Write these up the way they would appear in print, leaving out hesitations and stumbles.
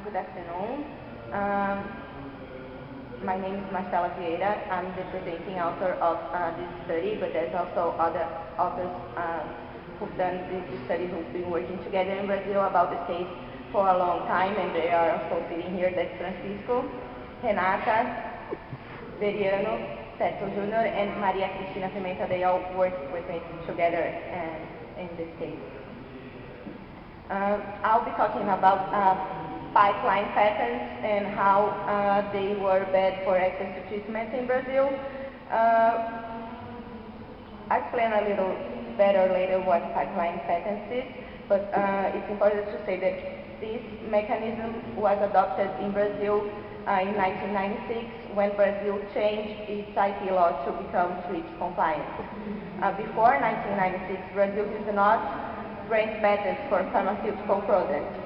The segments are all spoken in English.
Good afternoon. My name is Marcela Vieira. I'm the presenting author of this study, but there's also other authors who've done this study who've been working together in Brazil about this case for a long time, and they are also sitting here. That's Francisco, Renata, Veriano, Teto Jr., and Maria Cristina Pimenta. They all worked with me together in this case. I'll be talking about pipeline patents and how they were bad for access to treatment in Brazil. I'll explain a little better later what pipeline patents is, but it's important to say that this mechanism was adopted in Brazil in 1996 when Brazil changed its IP law to become TRIPS compliant. Before 1996, Brazil did not grant patents for pharmaceutical products.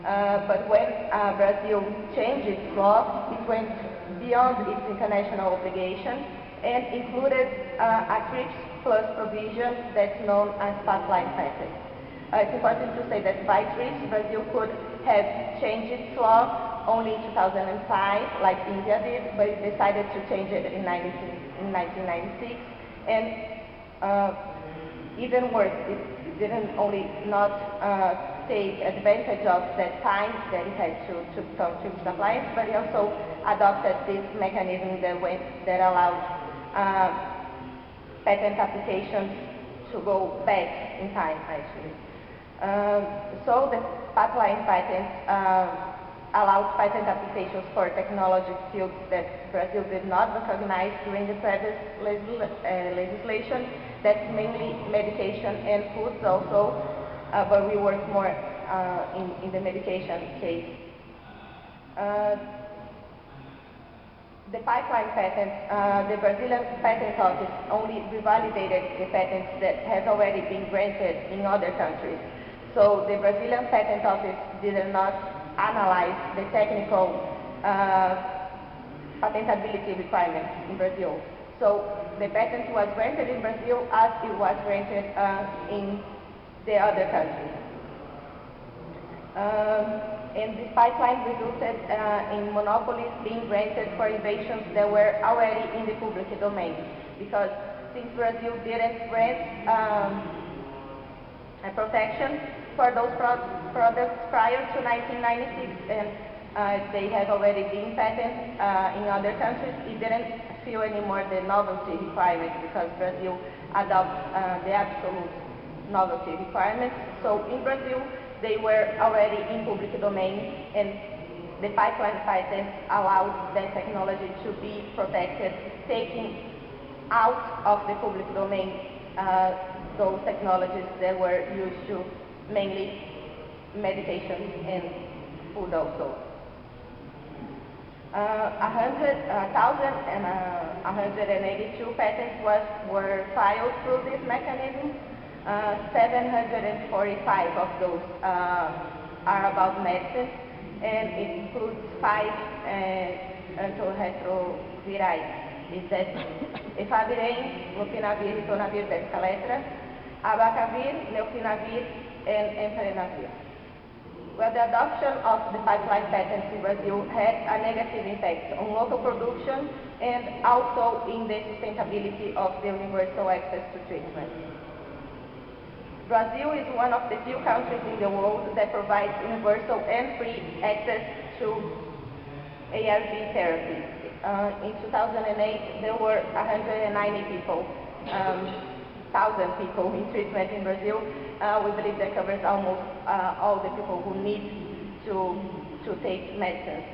But when Brazil changed its law, it went beyond its international obligation and included a TRIPS plus provision that's known as pipeline patents. It's important to say that by TRIPS, Brazil could have changed its law only in 2005, like India did, but it decided to change it in 1996. And even worse, it didn't only not take advantage of that time that it had to become TRIPS compliant, but it also adopted this mechanism that allowed patent applications to go back in time, actually. So the pipeline patents allowed patent applications for technology fields that Brazil did not recognize during the previous legislation. That's mainly medication and foods also, but we work more in the medication case. The pipeline patents, the Brazilian Patent Office only revalidated the patents that have already been granted in other countries. So the Brazilian Patent Office did not analyze the technical patentability requirements in Brazil. So the patent was granted in Brazil as it was granted in the other countries. And this pipeline resulted in monopolies being granted for inventions that were already in the public domain. Because since Brazil didn't grant a protection for those products prior to 1996, and they had already been patented in other countries, it didn't feel anymore the novelty requirement because Brazil adopts the absolute novelty requirements. So in Brazil, they were already in public domain, and the pipeline patents allowed that technology to be protected, taking out of the public domain those technologies that were used to mainly medication and food also. 1,182 patents were filed through this mechanism. 745 of those are about medicines, and it includes 5 antirretrovirais. It's that efavirenz, lopinavir, ritonavir, descaletra, abacavir, neupinavir, and emprenavir. Well, the adoption of the pipeline patents in Brazil had a negative impact on local production and also in the sustainability of the universal access to treatment. Brazil is one of the few countries in the world that provides universal and free access to ARV therapies. In 2008, there were 190 people, 1,000 people in treatment in Brazil. We believe that covers almost all the people who need to take medicines,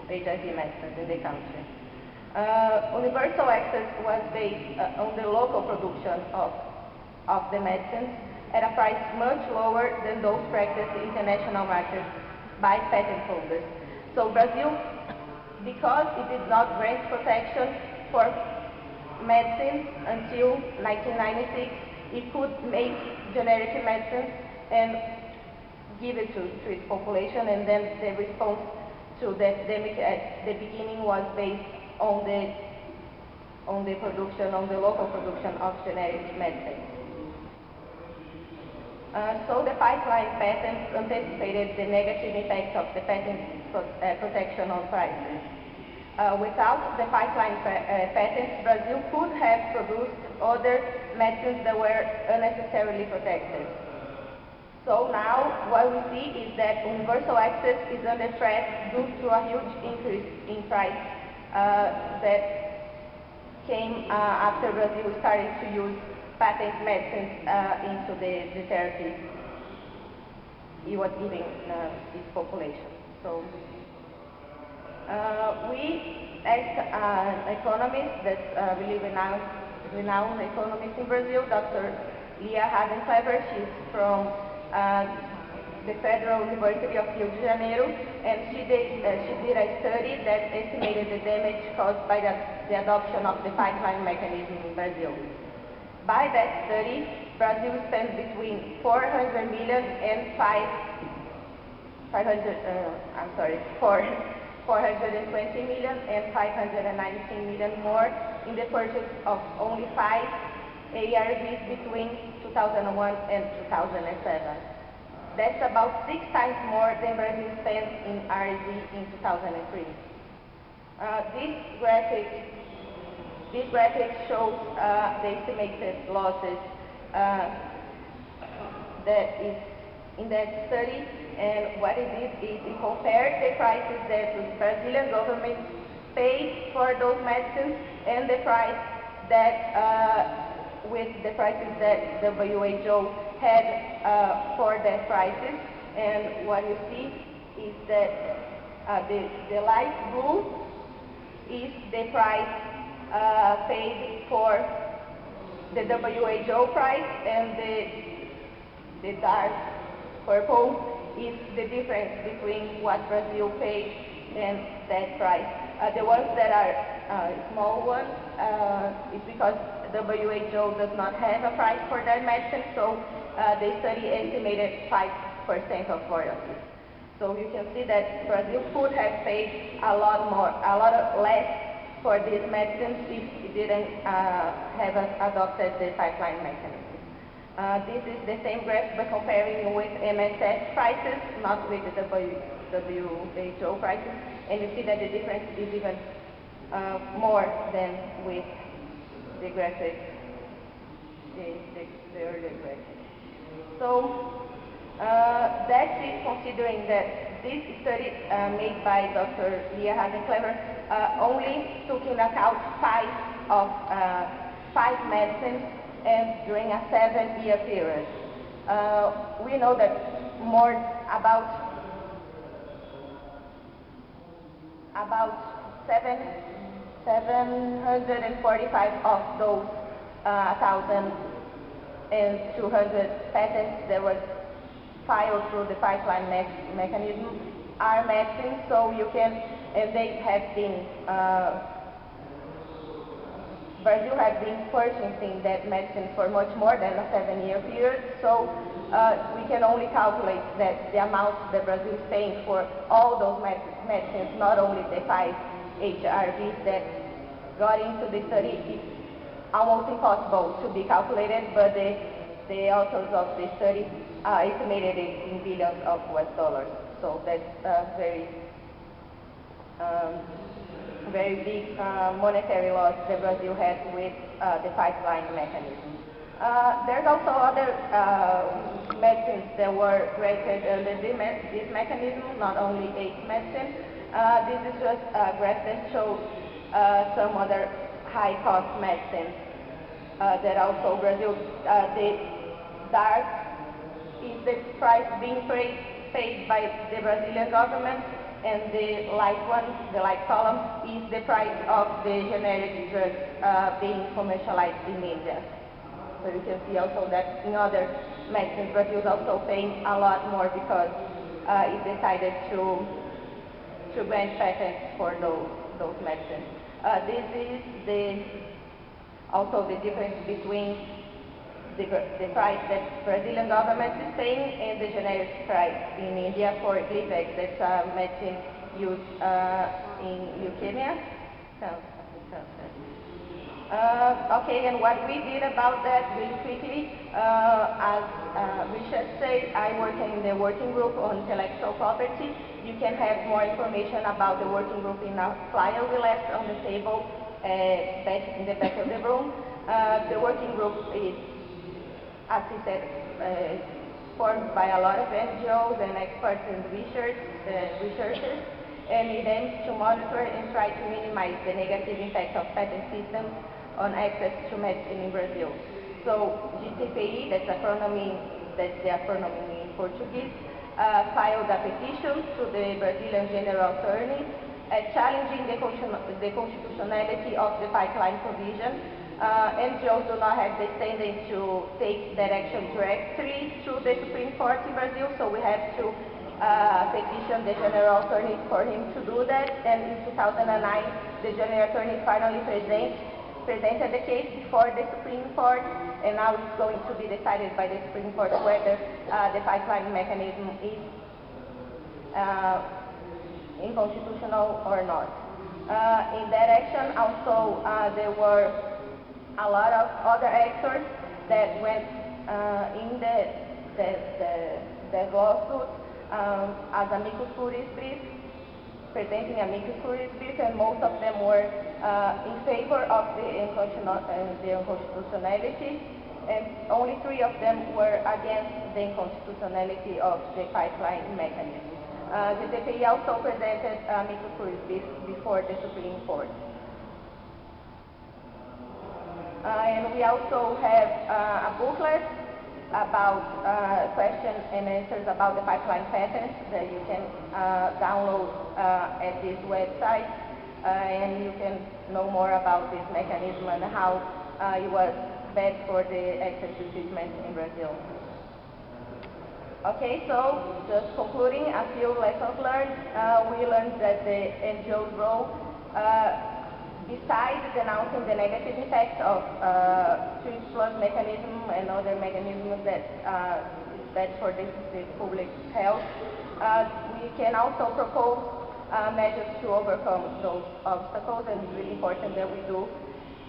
HIV medicines in the country. Universal access was based on the local production of the medicines at a price much lower than those practiced in international markets by patent holders. So Brazil, because it did not grant protection for medicines until 1996, it could make generic medicines and give it to its population, and then the response to the epidemic at the beginning was based on the local production of generic medicines. So the pipeline patents anticipated the negative impact of the patent protection on prices. Without the pipeline patents, Brazil could have produced other medicines that were unnecessarily protected. So now what we see is that universal access is under threat due to a huge increase in price that came after Brazil started to use patent medicines into the therapy it was giving its population. So we asked economists that really renowned economists in Brazil, Dr. Lia Radenclever. She's from the Federal University of Rio de Janeiro, and she did a study that estimated the damage caused by the adoption of the pipeline mechanism in Brazil. By that study, Brazil spent between 400 million and 420 million and 519 million more in the purchase of only 5 ARVs between 2001 and 2007. That's about 6 times more than Brazil spent in RV in 2003. This graphic shows the estimated losses that is in that study, and what it did is it compared the prices that the Brazilian government paid for those medicines and the price that with the prices that the WHO had for their prices. And what you see is that the light blue is the price paid for the WHO price, and the dark purple is the difference between what Brazil paid and that price. The ones that are small ones is because WHO does not have a price for that medicine, so the study estimated 5% of royalties. So you can see that Brazil could have paid a lot less for these medicines if it didn't have adopted the pipeline mechanism. This is the same graph but comparing with MSF prices, not with the WHO prices, and you see that the difference is even more than with the graphic, the earlier graphic. So that's it, considering that this study made by Dr. Lia Radenclever only took into account 5 medicines and during a 7-year period. We know that about 745 of those 1,200 patents that were filed through the pipeline mechanism are medicines, so you can, and they have been, Brazil has been purchasing that medicine for much more than a 7-year period, so we can only calculate that the amount that Brazil is paying for all those medicines, not only the 5 HRVs that got into the study, is almost impossible to be calculated, but the authors of the study estimated it in billions of US dollars. So that's very big monetary loss that Brazil has with the pipeline mechanism. There's also other medicines that were granted under this mechanism, not only AIDS medicine. This is just a graph that shows some other high-cost medicines that also Brazil, the dark is the price being paid by the Brazilian government, and the light one, the light column, is the price of the generic drugs being commercialized in India. So you can see also that in other medicines, Brazil is also paying a lot more because it decided to grant patents for those medicines. This is also the difference between the price that Brazilian government is paying and the generic price in India for Gleevec, that's a medicine used in leukemia. Okay, and what we did about that really quickly, as Richard said, I work in the working group on intellectual property. You can have more information about the working group in a flyer we left on the table in the back of the room. The working group is, as he said, formed by a lot of NGOs and experts and researchers, and it aims to monitor and try to minimize the negative impact of patent systems on access to medicine in Brazil. So GTPI, that's the acronym in Portuguese, filed a petition to the Brazilian General Attorney challenging the constitutionality of the pipeline provision. NGOs do not have the standing to take that action directly to the Supreme Court in Brazil, so we have to petition the General Attorney for him to do that. And in 2009, the General Attorney finally presented the case before the Supreme Court, and now it's going to be decided by the Supreme Court whether the pipeline mechanism is unconstitutional or not. In that action, also, there were a lot of other actors that went in the lawsuit as amicus curiae brief, presenting amicus curiae brief, and most of them were in favor of the unconstitutionality, and only 3 of them were against the unconstitutionality of the pipeline mechanism. The GTPI also presented amicus curiae brief before the Supreme Court. And we also have a booklet about questions and answers about the pipeline patents that you can download at this website, and you can know more about this mechanism and how it was bad for the access to treatment in Brazil. Okay, so just concluding a few lessons learned. We learned that the NGO's role, besides denouncing the negative impact of 3+ mechanism and other mechanisms that is bad for the public health, we can also propose measures to overcome those obstacles, and it's really important that we do.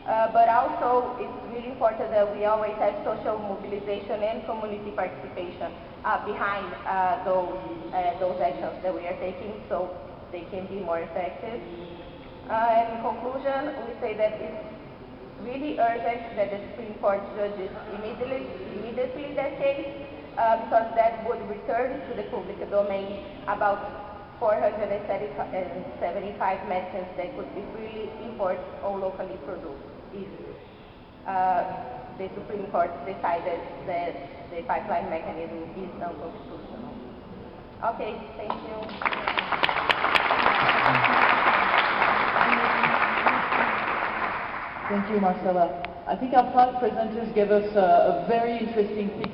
But also, it's really important that we always have social mobilization and community participation behind those actions that we are taking, so they can be more effective. And in conclusion, we say that it's really urgent that the Supreme Court judges immediately that case, because that would return to the public domain about 475 medicines that could be freely imported or locally produced if the Supreme Court decided that the pipeline mechanism is unconstitutional. Okay, thank you. Thank you, Marcela. I think our 5 presenters gave us a very interesting picture